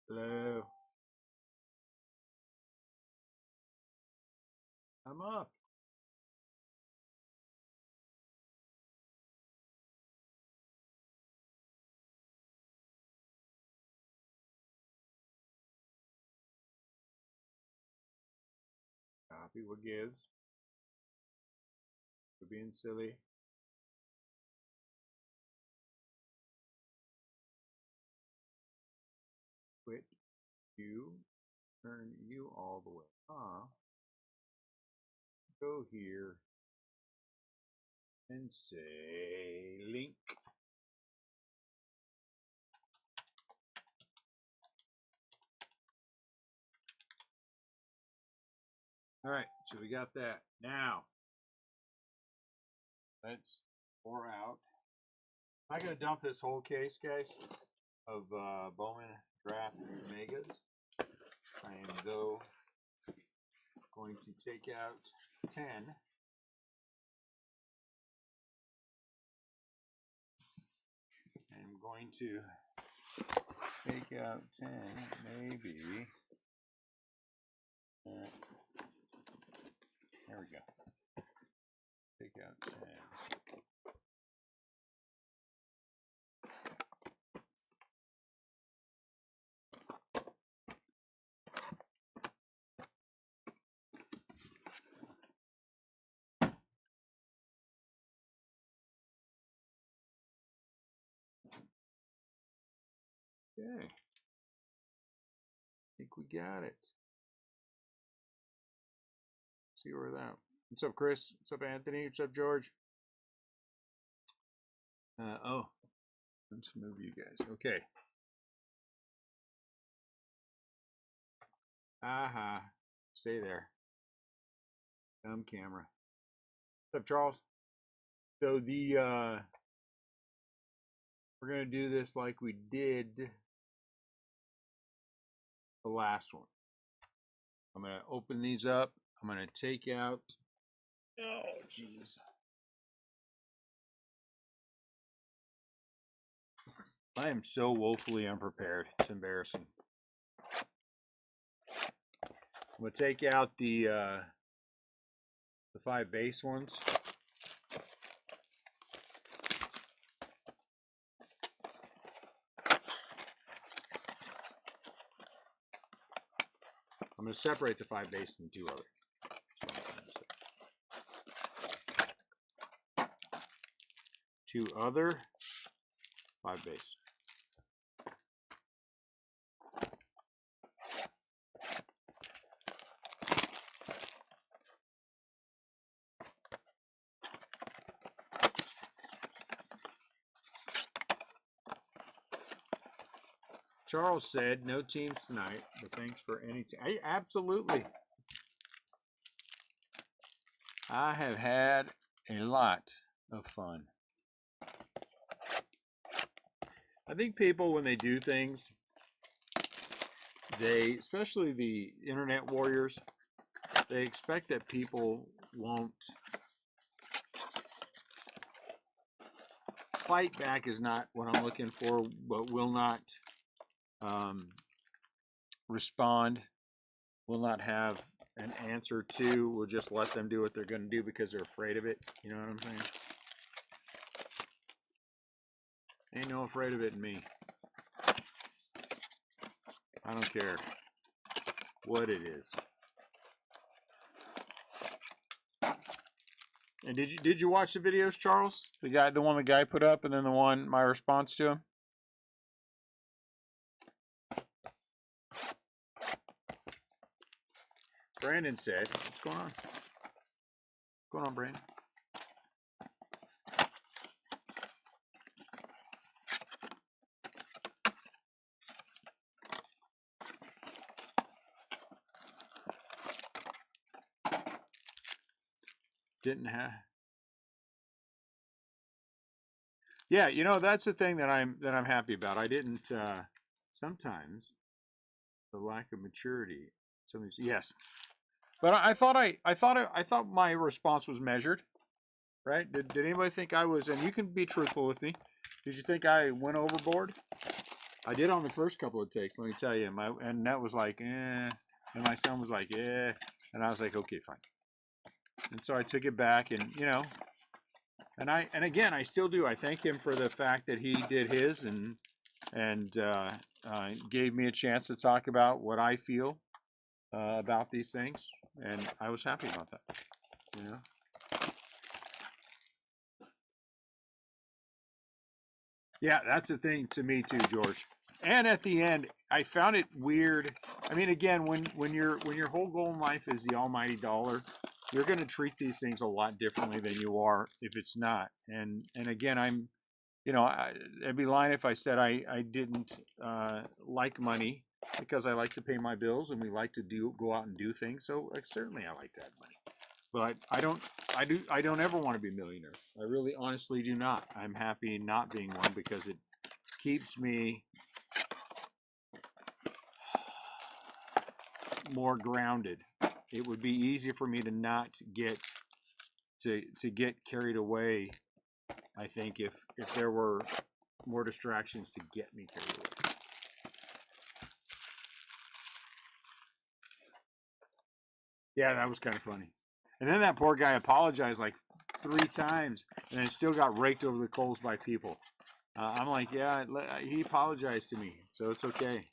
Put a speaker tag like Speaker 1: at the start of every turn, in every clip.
Speaker 1: Hello. I'm up. Copy what gives. For being silly. Quit you. Turn you all the way off. Go here and say link. All right, so we got that. Now, let's pour out. I'm going to dump this whole case, guys, of Bowman Draft Megas. I am, though, going to take out 10. I'm going to take out 10, maybe. There we go. Take out 10. Okay. I think we got it. See where we're at. What's up, Chris? What's up, Anthony? What's up, George? Oh, let's move you guys. Okay. Aha. Stay there. Dumb camera. What's up, Charles? So we're gonna do this like we did the last one. I'm gonna open these up. I'm gonna take out. Oh, jeez. I am so woefully unprepared. It's embarrassing. I'm gonna take out the 5 base ones. I'm going to separate the 5 base and 2 other. 2 other, 5 base. Charles said, no teams tonight, but thanks for any team. Absolutely. I have had a lot of fun. I think people, when they do things, they, especially the internet warriors, they expect that people won't fight back is not what I'm looking for, but will not respond, will not have an answer to, will just let them do what they're going to do because they're afraid of it. You know what I'm saying? Ain't no afraid of it in me. I don't care what it is. And did you watch the videos, Charles? The one the guy put up, and then the one my response to him? Brandon said, what's going on? What's going on, Brandon? Didn't have. Yeah, you know, that's the thing that I'm happy about. I didn't sometimes the lack of maturity. Yes. But I thought my response was measured, right? Did anybody think I was? And you can be truthful with me. Did you think I went overboard? I did on the first couple of takes, let me tell you. And that was like, and my son was like, and I was like, okay, fine. And so I took it back, and and again, I still do. I thank him for the fact that he did his, and gave me a chance to talk about what I feel about these things, and I was happy about that. Yeah, that's the thing to me too, George. And at the end, I found it weird. I mean, again, when your whole goal in life is the almighty dollar, you're going to treat these things a lot differently than you are if it's not. And again, I'd be lying if I said I didn't like money, because I like to pay my bills and we like to go out and do things. So certainly I like to have money, but I don't ever want to be a millionaire. I really honestly do not. I'm happy not being one, because it keeps me more grounded. It would be easy for me to not get to get carried away, I think, if there were more distractions to get me carried away. Yeah, that was kind of funny. And then that poor guy apologized like 3 times, and then still got raked over the coals by people. I'm like, yeah, he apologized to me, so it's okay.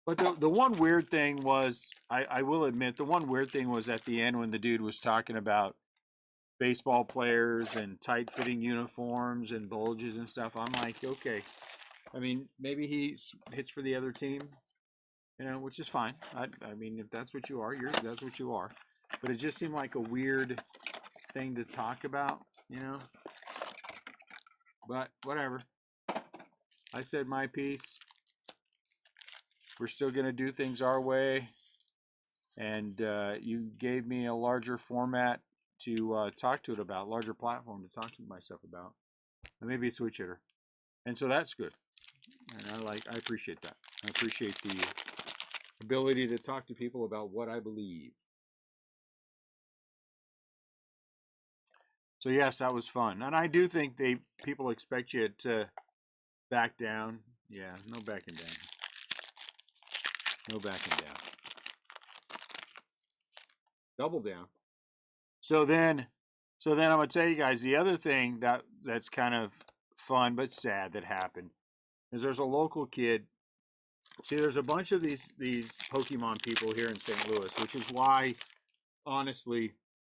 Speaker 1: But the one weird thing was, I will admit, the one weird thing was at the end when the dude was talking about baseball players and tight fitting uniforms and bulges and stuff. I'm like, okay. I mean, maybe he hits for the other team, which is fine. I mean, if that's what you are, that's what you are. But it just seemed like a weird thing to talk about. But whatever. I said my piece. We're still going to do things our way. And you gave me a larger format to talk to it about, larger platform to talk to myself about. And maybe a switch hitter. And so that's good. And I appreciate that. I appreciate the ability to talk to people about what I believe. So yes, that was fun. And I do think people expect you to back down. Yeah, no backing down. No backing down. Double down. So then I'm gonna tell you guys the other thing that's kind of fun but sad that happened is there's a local kid. See, there's a bunch of these Pokemon people here in St. Louis, which is why, honestly,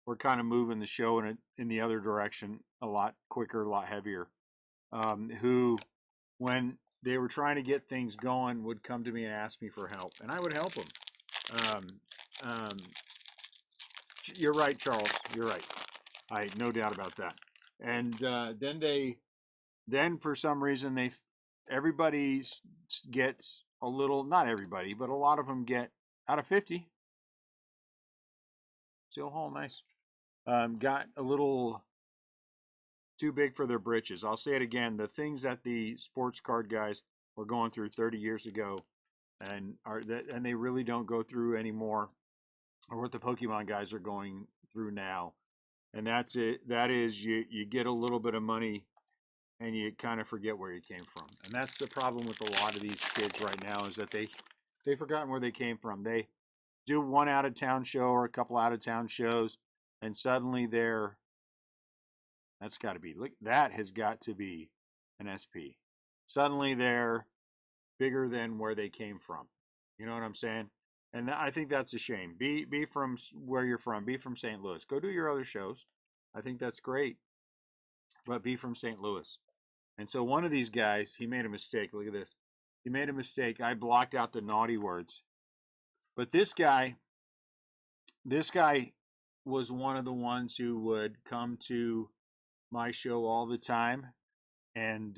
Speaker 1: we're kind of moving the show in the other direction a lot quicker, a lot heavier. Who, when they were trying to get things going, would come to me and ask me for help, and I would help them. Um, um, you're right, Charles. You're right. I no doubt about that. And then for some reason everybody gets a little, not everybody, but a lot of them get out of 50. Still Hall, nice. Got a little too big for their britches. I'll say it again. The things that the sports card guys were going through 30 years ago, and they really don't go through anymore, or what the Pokemon guys are going through now. And that's it. That is, you get a little bit of money, and you kind of forget where you came from. And that's the problem with a lot of these kids right now, is that they've forgotten where they came from. They do one out of town show or a couple out of town shows, and suddenly that has got to be an SP. Suddenly they're bigger than where they came from. You know what I'm saying? And I think that's a shame. Be from where you're from. Be from St. Louis. Go do your other shows. I think that's great. But be from St. Louis. And so one of these guys, he made a mistake. Look at this. He made a mistake. I blocked out the naughty words. But this guy was one of the ones who would come to my show all the time and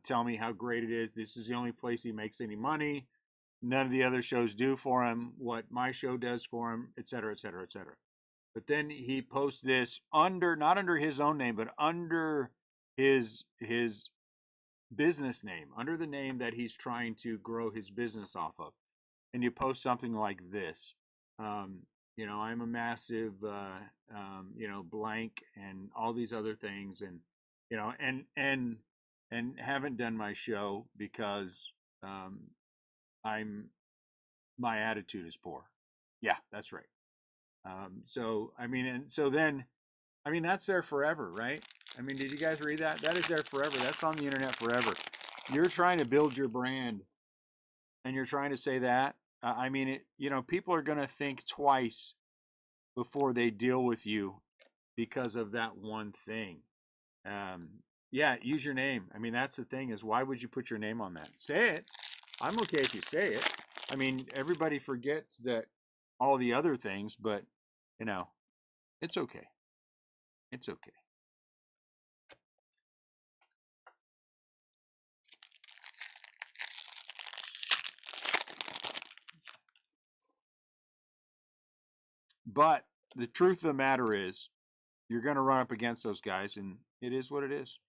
Speaker 1: tell me how great it is. This is the only place he makes any money. None of the other shows do for him what my show does for him, et cetera, et cetera, et cetera. But then he posts this not under his own name, but under his business name, under the name that he's trying to grow his business off of. And you post something like this. I'm a massive, blank, and all these other things, and haven't done my show because my attitude is poor. Yeah, that's right. So I mean, and so then, I mean, that's there forever, right? I mean, did you guys read that? That is there forever. That's on the internet forever. You're trying to build your brand, and you're trying to say that. I mean, people are going to think twice before they deal with you because of that one thing. Um, yeah, use your name. I mean, that's the thing is, why would you put your name on that? Say it. I'm okay if you say it. I mean, everybody forgets that all the other things, but it's okay. It's okay. But the truth of the matter is, you're going to run up against those guys, and it is what it is,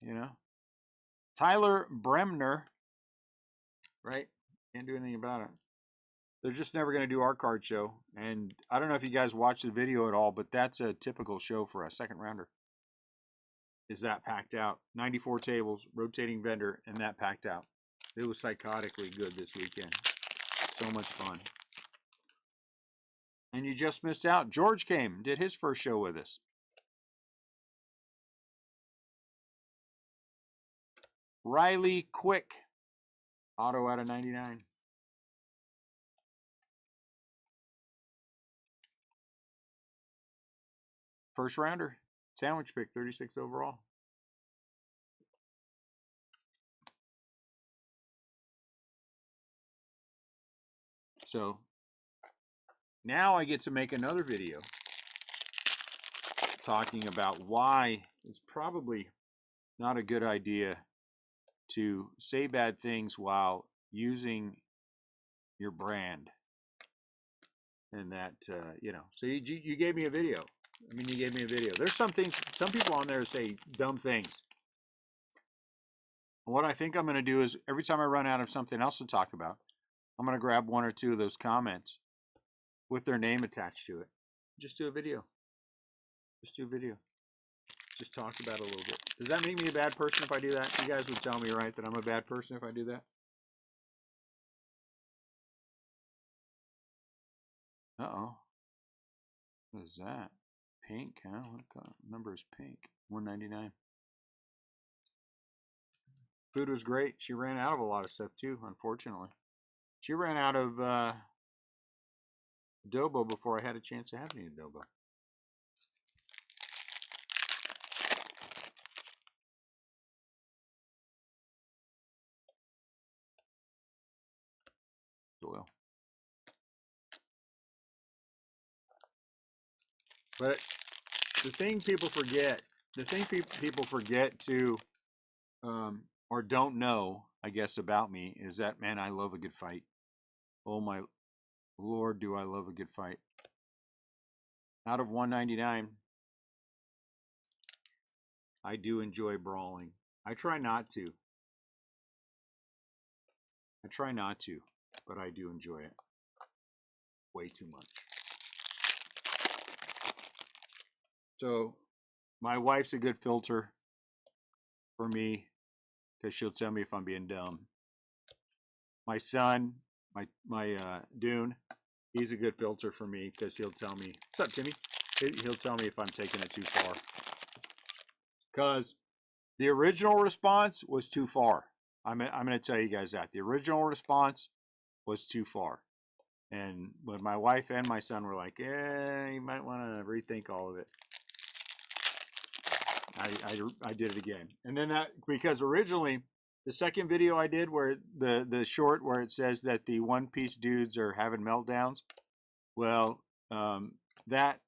Speaker 1: Tyler Bremner, right? Can't do anything about it. They're just never going to do our card show. And I don't know if you guys watched the video at all, but that's a typical show for a second rounder. Is that packed out? 94 tables, rotating vendor, and that packed out. It was psychotically good this weekend. So much fun. And you just missed out. George came, did his first show with us. Riley Quick, auto out of 99. First rounder, sandwich pick, 36 overall. So now I get to make another video talking about why it's probably not a good idea to say bad things while using your brand. And that, so you gave me a video. I mean, you gave me a video. There's some things, some people on there say dumb things. And what I think I'm going to do is every time I run out of something else to talk about, I'm going to grab one or two of those comments with their name attached to it. Just do a video. Just do a video. Just talk about it a little bit. Does that make me a bad person if I do that? You guys would tell me, right, that I'm a bad person if I do that? Uh-oh. What is that? Pink, huh? What number is pink? 199. Food was great. She ran out of a lot of stuff too, unfortunately. She ran out of adobo before I had a chance to have any adobo. Oil. But the thing people forget, to, or don't know, I guess, about me is that, man, I love a good fight. Oh my Lord, do I love a good fight. Out of 199, I do enjoy brawling. I try not to. But I do enjoy it. Way too much. So, my wife's a good filter for me because she'll tell me if I'm being dumb. My son, my Dune, he's a good filter for me because he'll tell me, what's up, Timmy? He'll tell me if I'm taking it too far. Because the original response was too far. I'm going to tell you guys that. The original response was too far. And when my wife and my son were like, you might want to rethink all of it. I did it again. And then because originally, the second video I did where the short where it says that the One Piece dudes are having meltdowns, well, that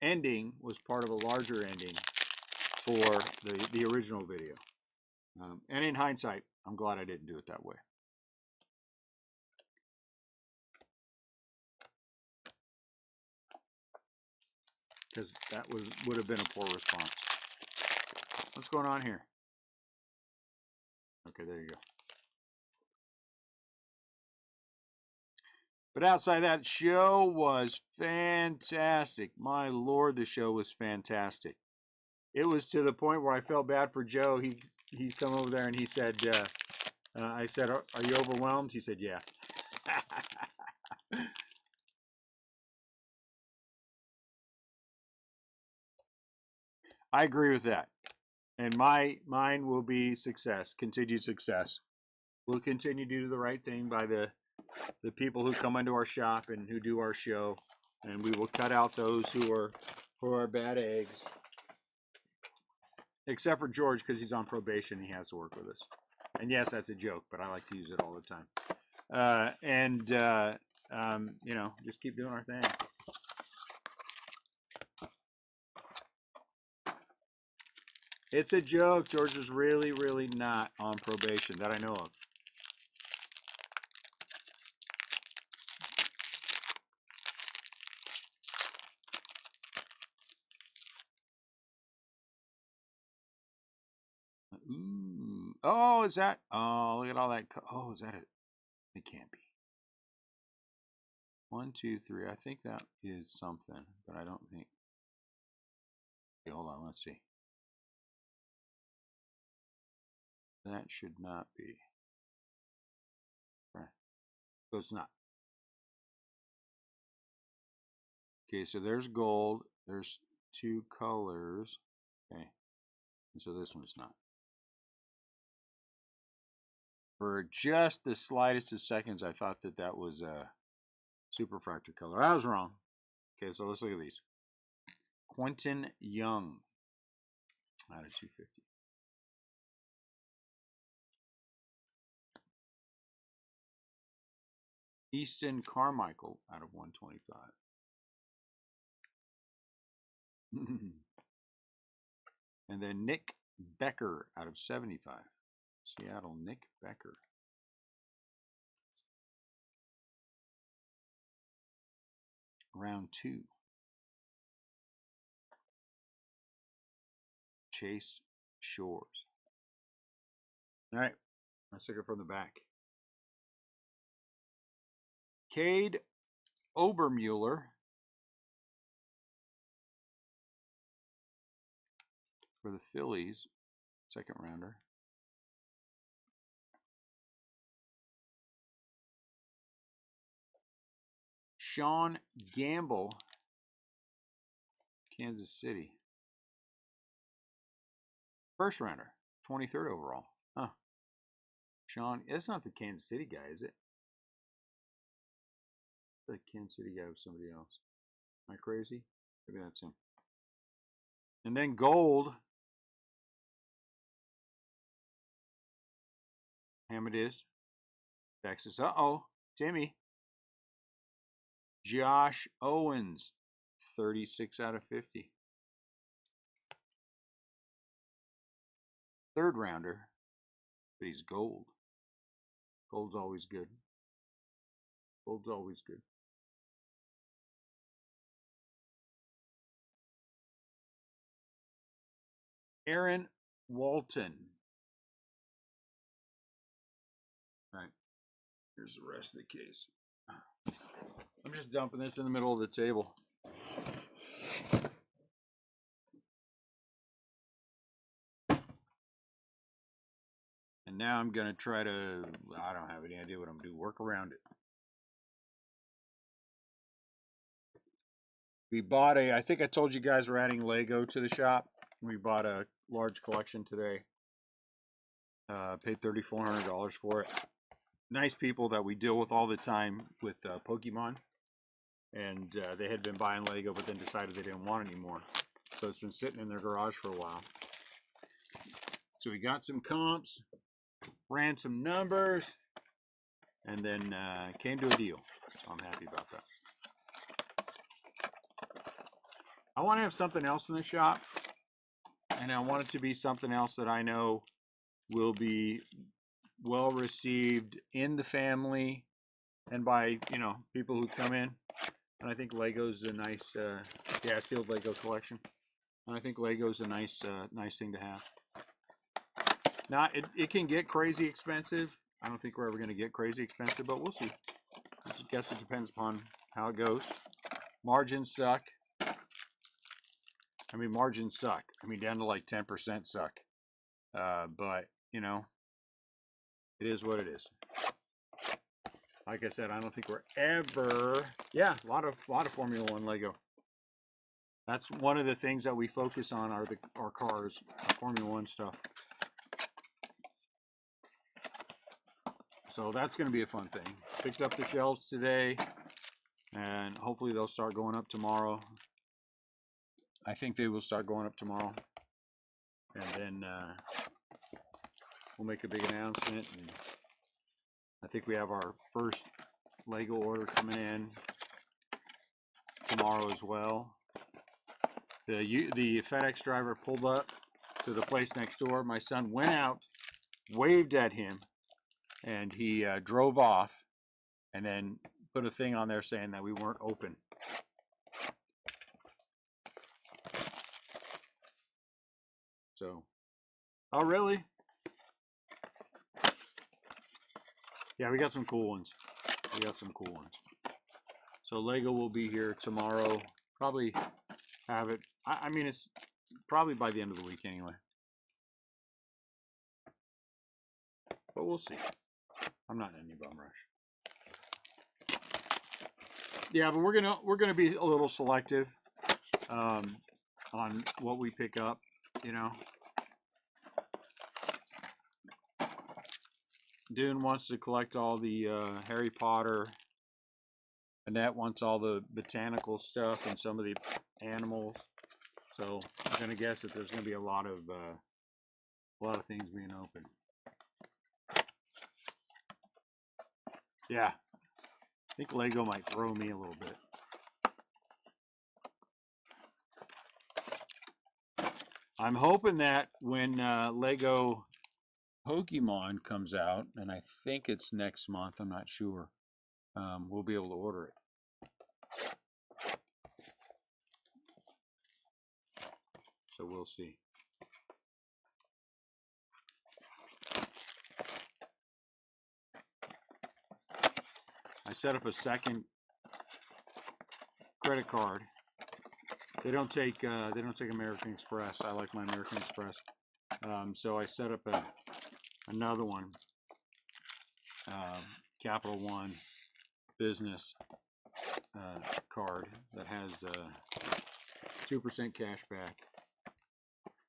Speaker 1: ending was part of a larger ending for the original video. And in hindsight, I'm glad I didn't do it that way. Because that would have been a poor response. What's going on here? Okay, there you go. But outside that, show was fantastic. My Lord, the show was fantastic. It was to the point where I felt bad for Joe. He's come over there and he said, I said, are you overwhelmed? He said, yeah. I agree with that. And mine will be success, continued success. We'll continue to do the right thing by the people who come into our shop and who do our show, and we will cut out those who are bad eggs. Except for George, because he's on probation, he has to work with us. And yes, that's a joke, but I like to use it all the time. You know, just keep doing our thing. It's a joke. George is really, really not on probation that I know of. Ooh. Oh, is that? Oh, look at all that. Oh, is that it? It can't be. 1, 2, 3. I think that is something, but I don't think. Okay, hold on. Let's see. That should not be. Right. So it's not. Okay, so there's gold. There's 2 colors. Okay. And so this one's not. For just the slightest of seconds, I thought that that was a superfractor color. I was wrong. Okay, so let's look at these. Quentin Young out of 250. Easton Carmichael out of 125. And then Nick Becker out of 75. Seattle, Nick Becker. Round 2. Chase Shores. All right, let's take it from the back. Cade Obermueller for the Phillies, second rounder. Sean Gamble, Kansas City. First rounder, 23rd overall. Huh. Sean, that's not the Kansas City guy, is it? The Kansas City guy was somebody else. Am I crazy? Maybe that's him. And then gold. Hamadis, Texas. Uh-oh, Timmy. Josh Owens, 36 out of 50. Third rounder, but he's gold. Gold's always good. Gold's always good. Aaron Walton. All right, here's the rest of the case. I'm just dumping this in the middle of the table. And now I'm going to try to, I don't have any idea what I'm going to do, work around it. We bought I think I told you guys we're adding Lego to the shop. We bought a large collection today. Paid $3,400 for it. Nice people that we deal with all the time with Pokemon. And they had been buying Lego, but then decided they didn't want anymore. So it's been sitting in their garage for a while. So we got some comps, ran some numbers, and then came to a deal. So I'm happy about that. I want to have something else in the shop, and I want it to be something else that I know will be well received in the family and by, you know, people who come in. And I think Lego's a nice, yeah, sealed Lego collection. And I think Lego's a nice, nice thing to have. Now, it can get crazy expensive. I don't think we're ever going to get crazy expensive, but we'll see. I guess it depends upon how it goes. Margins suck. I mean, margins suck. I mean, down to like 10% suck. But, you know, it is what it is. Like I said, I don't think we're ever, yeah, a lot of Formula One Lego. That's one of the things that we focus on are our cars, our Formula One stuff. So that's going to be a fun thing. Picked up the shelves today, and hopefully they'll start going up tomorrow. I think they will start going up tomorrow, and then we'll make a big announcement. And I think we have our first Lego order coming in tomorrow as well. The FedEx driver pulled up to the place next door. My son went out, waved at him, and he drove off, and then put a thing on there saying that we weren't open. So, oh really? Yeah, we got some cool ones. We got some cool ones. So Lego will be here tomorrow. Probably have it. I mean, it's probably by the end of the week anyway. But we'll see. I'm not in any bum rush. Yeah, but we're gonna be a little selective on what we pick up. You know, Dune wants to collect all the Harry Potter. Annette wants all the botanical stuff and some of the animals. So I'm gonna guess that there's gonna be a lot of things being open. Yeah, I think Lego might throw me a little bit. I'm hoping that when Lego Pokémon comes out, and I think it's next month, I'm not sure, we'll be able to order it. So we'll see. I set up a second credit card. They don't take American Express. I like my American Express. So I set up another one, Capital One business card that has 2% cash back,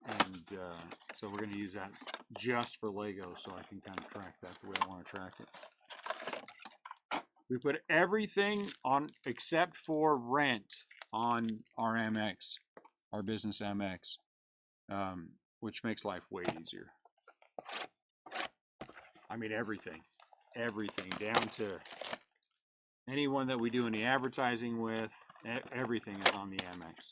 Speaker 1: and so we're going to use that just for Lego, so I can kind of track that the way I want to track it. We put everything on except for rent on our MX, our business MX, which makes life way easier. I mean, everything down to anyone that we do any advertising with, everything is on the MX.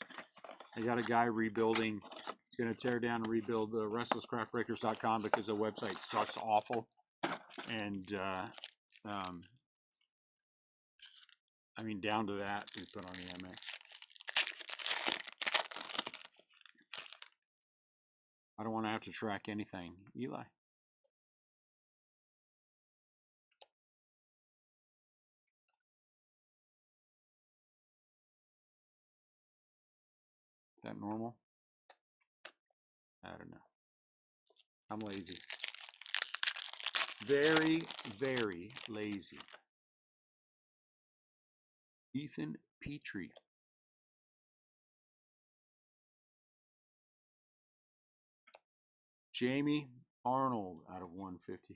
Speaker 1: I got a guy rebuilding, he's going to tear down and rebuild the restlesscraftbreakers.com because the website sucks awful. And, I mean, down to that, we put on the MX. I don't want to have to track anything. Eli. Is that normal? I don't know. I'm lazy. Very, very lazy. Ethan Petrie. Jamie Arnold out of 150.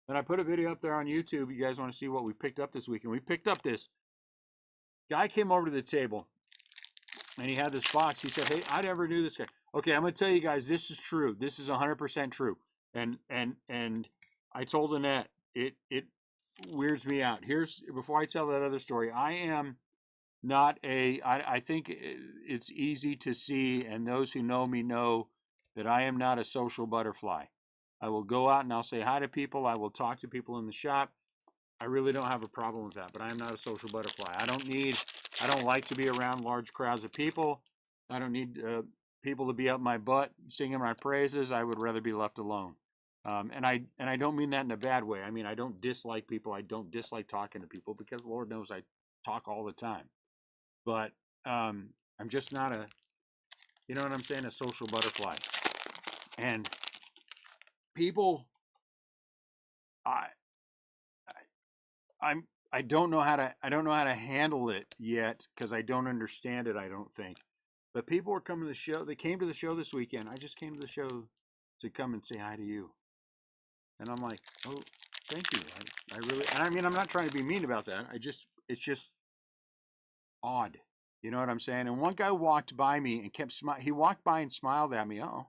Speaker 1: Then I put a video up there on YouTube. You guys want to see what we picked up this week? And we picked up this. Guy came over to the table and he had this box. He said, hey, I never knew this guy. Okay, I'm going to tell you guys, this is true. This is 100% true. And I told Annette, it weirds me out. Here's, before I tell that other story, I am not I think it's easy to see, and those who know me know that I am not a social butterfly. I will go out and I'll say hi to people. I will talk to people in the shop. I really don't have a problem with that, but I am not a social butterfly. I don't like to be around large crowds of people. I don't need people to be up my butt singing my praises. I would rather be left alone. And I don't mean that in a bad way. I mean, I don't dislike people. I don't dislike talking to people because Lord knows I talk all the time. But I'm just not a, you know what I'm saying, a social butterfly. And people I, I don't know how to handle it yet because I don't understand it. I don't think. But people were coming to the show. They came to the show this weekend. I just came to the show to come and say hi to you. And I'm like, oh, thank you. I really, and I mean, I'm not trying to be mean about that. It's just odd. You know what I'm saying? And one guy walked by me and kept smiling. He walked by and smiled at me. Oh,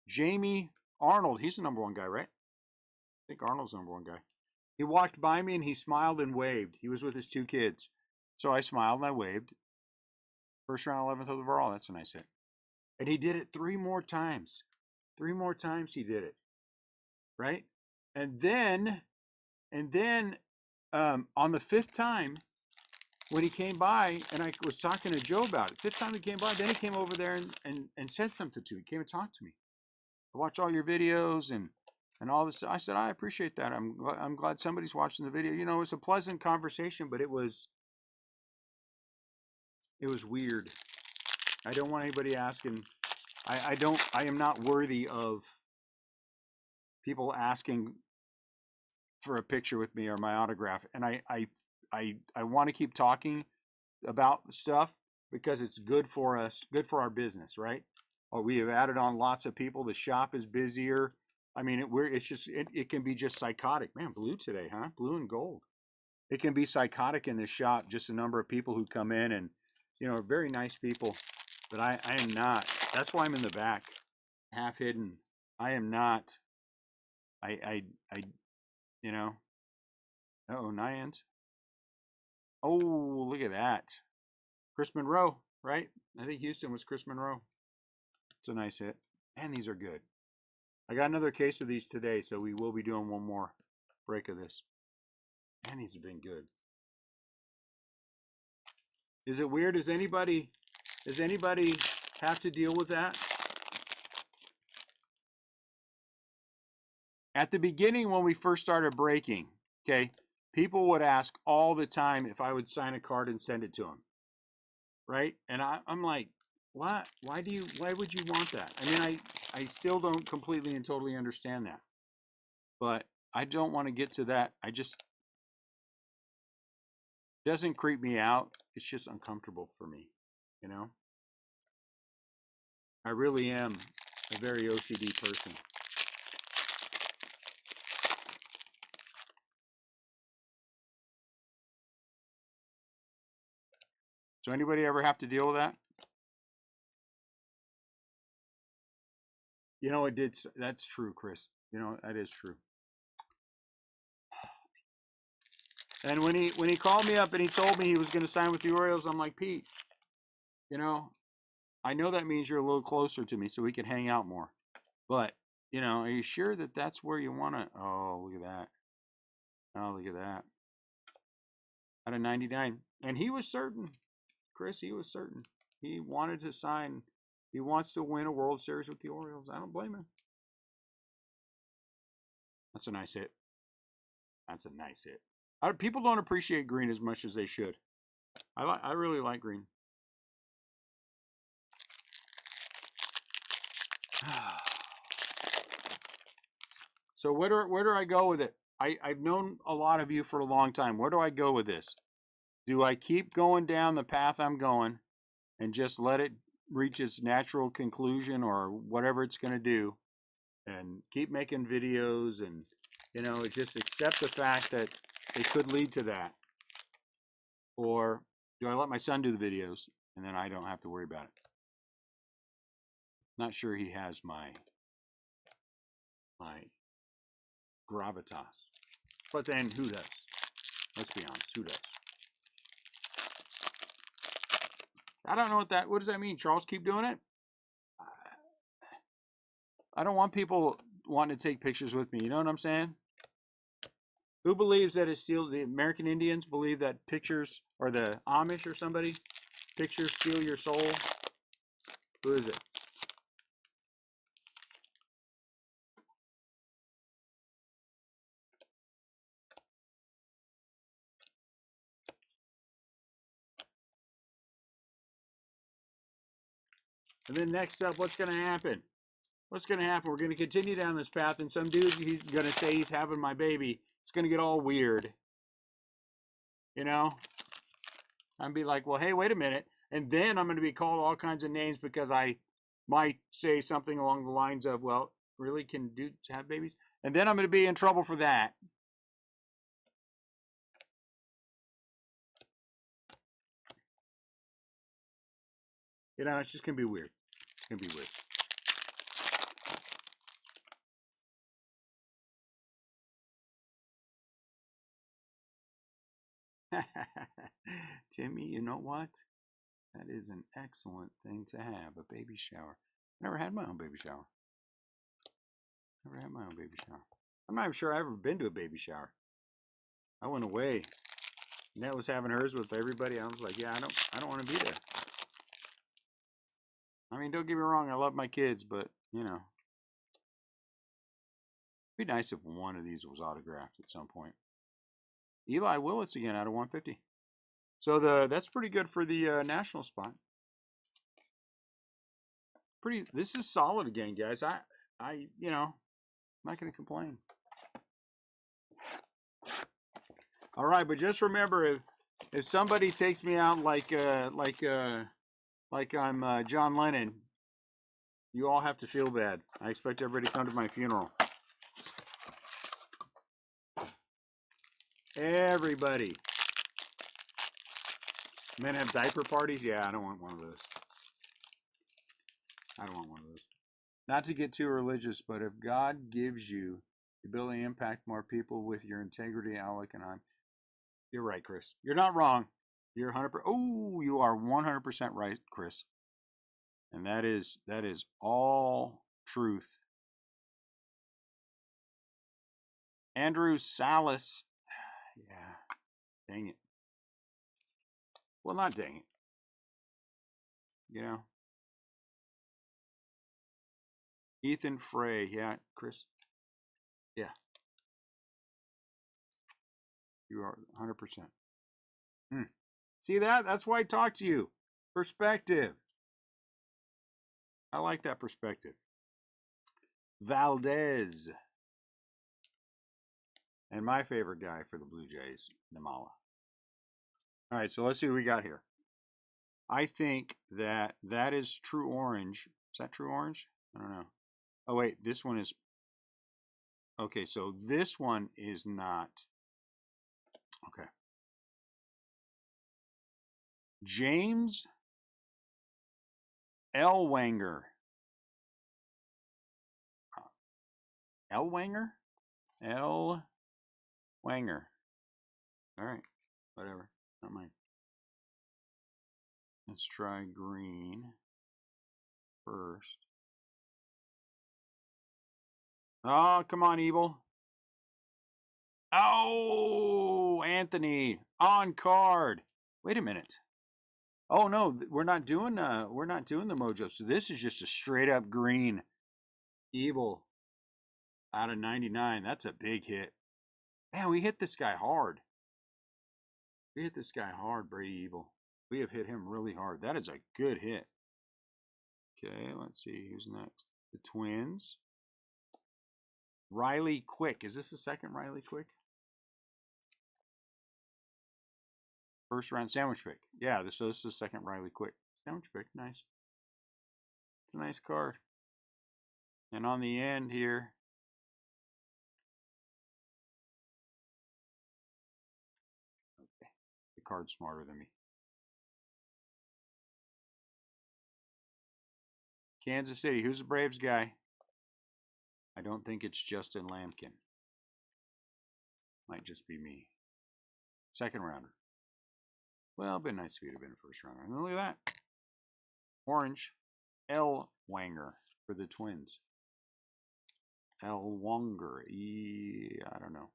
Speaker 1: Jamie Arnold. He's the number one guy, right? I think Arnold's the number one guy. He walked by me and he smiled and waved. He was with his 2 kids. So I smiled and I waved. First round, 11th overall. That's a nice hit. And he did it 3 more times. 3 more times he did it. Right? And then on the 5th time, when he came by, and I was talking to Joe about it, 5th time he came by, then he came over there and said something to me. He came and talked to me. I watch all your videos and all this. I said, I appreciate that. I'm glad somebody's watching the video. You know, it was a pleasant conversation, but it was weird. I don't want anybody asking. I am not worthy of people asking for a picture with me or my autograph. And I want to keep talking about the stuff because it's good for us, good for our business, right? Or we have added on lots of people. The shop is busier. I mean, it can be just psychotic. Man, blue today, huh? Blue and gold. It can be psychotic in this shop, just the number of people who come in and, you know, very nice people. But I am not. That's why I'm in the back, half hidden. I am not. You know. Oh, Nyans. Oh, look at that. Chris Monroe, right? I think Houston was Chris Monroe. It's a nice hit. And these are good. I got another case of these today, so we will be doing one more break of this. And these have been good. Is it weird? Does anybody have to deal with that? At the beginning, when we first started breaking, okay, people would ask all the time if I would sign a card and send it to them, right? And I'm like, why would you want that? I mean, I still don't completely and totally understand that, but I don't want to get to that. It doesn't creep me out. It's just uncomfortable for me, you know? I really am a very OCD person. So anybody ever have to deal with that? You know, that's true, Chris. You know, that is true. And when he called me up and he told me he was going to sign with the Orioles, I'm like, Pete, you know, I know that means you're a little closer to me so we can hang out more. But, you know, are you sure that that's where you want to? Oh, look at that. Oh, look at that. Out of 99. And he was certain, Chris, he was certain. He wanted to sign. He wants to win a World Series with the Orioles. I don't blame him. That's a nice hit. That's a nice hit. People don't appreciate green as much as they should. I really like green. So where do I go with it? I've known a lot of you for a long time. Where do I go with this? Do I keep going down the path I'm going and just let it reach its natural conclusion or whatever it's going to do and keep making videos and, you know, just accept the fact that it could lead to that? Or do I let my son do the videos and then I don't have to worry about it? Not sure he has my gravitas. But then who does? Let's be honest, who does? I don't know what does that mean? Charles, keep doing it? I don't want people wanting to take pictures with me. You know what I'm saying? Who believes that it's still the American Indians believe that pictures, or the Amish or somebody, pictures steal your soul? Who is it? And then next up, what's going to happen? what's going to happen? We're going to continue down this path, and some dude, he's going to say he's having my baby. It's going to get all weird. You know? I'm be like, well, hey, wait a minute. And then I'm going to be called all kinds of names because I might say something along the lines of, well, really, can dudes have babies? And then I'm going to be in trouble for that. You know, it's just going to be weird. It's going to be weird. Timmy, you know what? That is an excellent thing to have, a baby shower. Never had my own baby shower. Never had my own baby shower. I'm not even sure I've ever been to a baby shower. I went away. Nat was having hers with everybody. I was like, yeah, I don't want to be there. I mean, don't get me wrong, I love my kids, but you know. It'd be nice if one of these was autographed at some point. Eli Willits again out of 150. So that's pretty good for the national spot. This is solid again, guys. I you know, I'm not going to complain. All right, but just remember, if somebody takes me out like I'm John Lennon, you all have to feel bad. I expect everybody to come to my funeral. Everybody. Men have diaper parties? Yeah, I don't want one of those. I don't want one of those. Not to get too religious, but if God gives you the ability to impact more people with your integrity, outlook, and you're right, Chris. You're not wrong. You're 100%. Oh, you are 100% right, Chris. And that is all truth. Andrew Salas. Yeah. Dang it. Well, not dang it. You know. Ethan Frey. Yeah, Chris. Yeah. You are 100%. See that? That's why I talk to you. Perspective. I like that perspective. Valdez. And my favorite guy for the Blue Jays, Namala. All right, so let's see what we got here. I think that is True Orange. Is that True Orange? I don't know. Oh, wait, this one is... Okay, so this one is not... Okay. James Elwanger. Elwanger? Elwanger. All right, whatever. Not mine. Let's try green first. Oh, come on, Evil. Oh, Anthony on card. Wait a minute. Oh no, we're not doing the mojo. So this is just a straight up green Evil out of 99. That's a big hit. Man, we hit this guy hard. We hit this guy hard, Brady Evil. We have hit him really hard. That is a good hit. Okay, let's see who's next. The Twins. Riley Quick. Is this the second Riley Quick? First round sandwich pick. Yeah, so this is the second Riley Quick. Sandwich pick, nice. It's a nice card. And on the end here, okay, the card's smarter than me. Kansas City, who's the Braves guy? I don't think it's Justin Lampkin. Might just be me. Second rounder. Well, it'd been nice if you'd have been a first rounder. And look at that. Orange. L. Wanger for the Twins. L. Wanger. I don't know.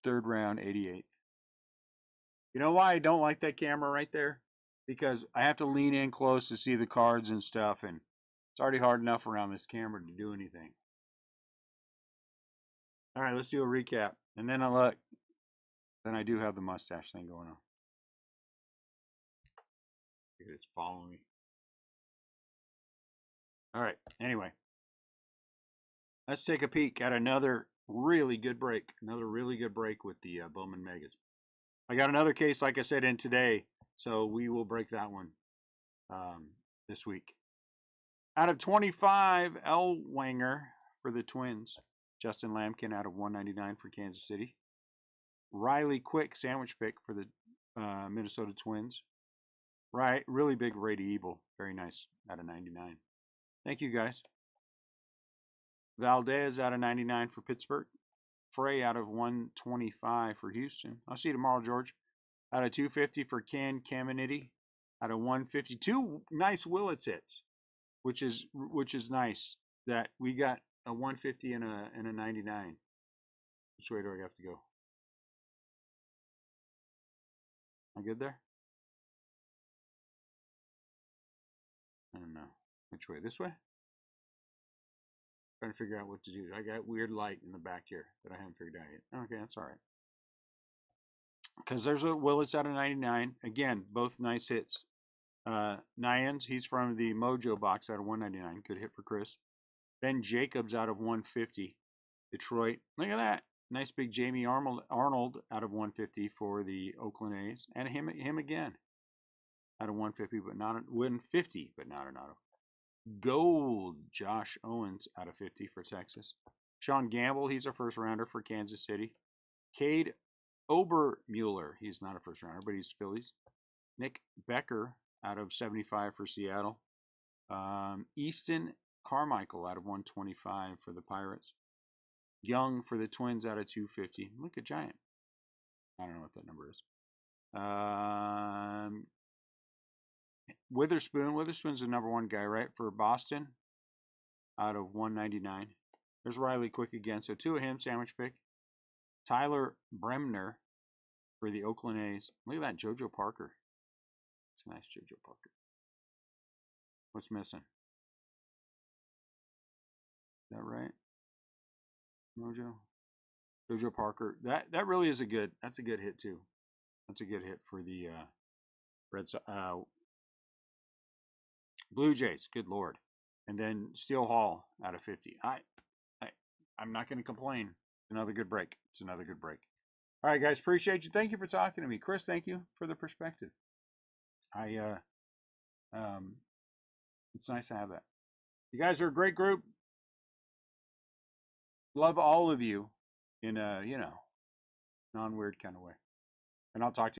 Speaker 1: Third round, 88th. You know why I don't like that camera right there? Because I have to lean in close to see the cards and stuff, and it's already hard enough around this camera to do anything. All right, let's do a recap. And then then I do have the mustache thing going on. It's following me. All right. Anyway, let's take a peek at another really good break. Another really good break with the Bowman Megas. I got another case, like I said, in today, so we will break that one this week. Out of 25, L. Wanger for the Twins. Justin Lampkin out of 199 for Kansas City. Riley Quick, sandwich pick for the Minnesota Twins. Right, really big Brady Ebel. Very nice out of 99. Thank you, guys. Valdez out of 99 for Pittsburgh. Frey out of 125 for Houston. I'll see you tomorrow, George. Out of 250 for Ken Caminiti. Out of 152, nice Willits hits, which is nice that we got a 150 and a 99. Which way do I have to go? Am I good there? I don't know. Which way? This way? Trying to figure out what to do. I got weird light in the back here that I haven't figured out yet. Okay, that's all right. Because there's a Willits out of 99. Again, both nice hits. Nyans, he's from the Mojo box out of 199. Good hit for Chris. Ben Jacobs out of 150. Detroit. Look at that. Nice big Jamie Arnold out of 150 for the Oakland A's. And him again. Out of 150, but not 150, but not an auto. Gold. Josh Owens out of 50 for Texas. Sean Gamble, he's a first rounder for Kansas City. Cade Obermueller, he's not a first rounder, but he's Phillies. Nick Becker out of 75 for Seattle. Easton Carmichael out of 125 for the Pirates. Young for the Twins out of 250. Look at Giant. I don't know what that number is. Witherspoon. Witherspoon's the number one guy, right, for Boston out of 199. There's Riley Quick again. So two of him, sandwich pick. Tyler Bremner for the Oakland A's. Look at that, JoJo Parker. It's a nice JoJo Parker. What's missing? Is that right? Mojo? JoJo Parker. That really is that's a good hit too. That's a good hit for the Blue Jays. Good Lord. And then Steele Hall out of 50. I'm not going to complain. Another good break. It's another good break. All right, guys. Appreciate you. Thank you for talking to me. Chris, thank you for the perspective. It's nice to have that. You guys are a great group. Love all of you in a, non-weird kind of way. And I'll talk to you.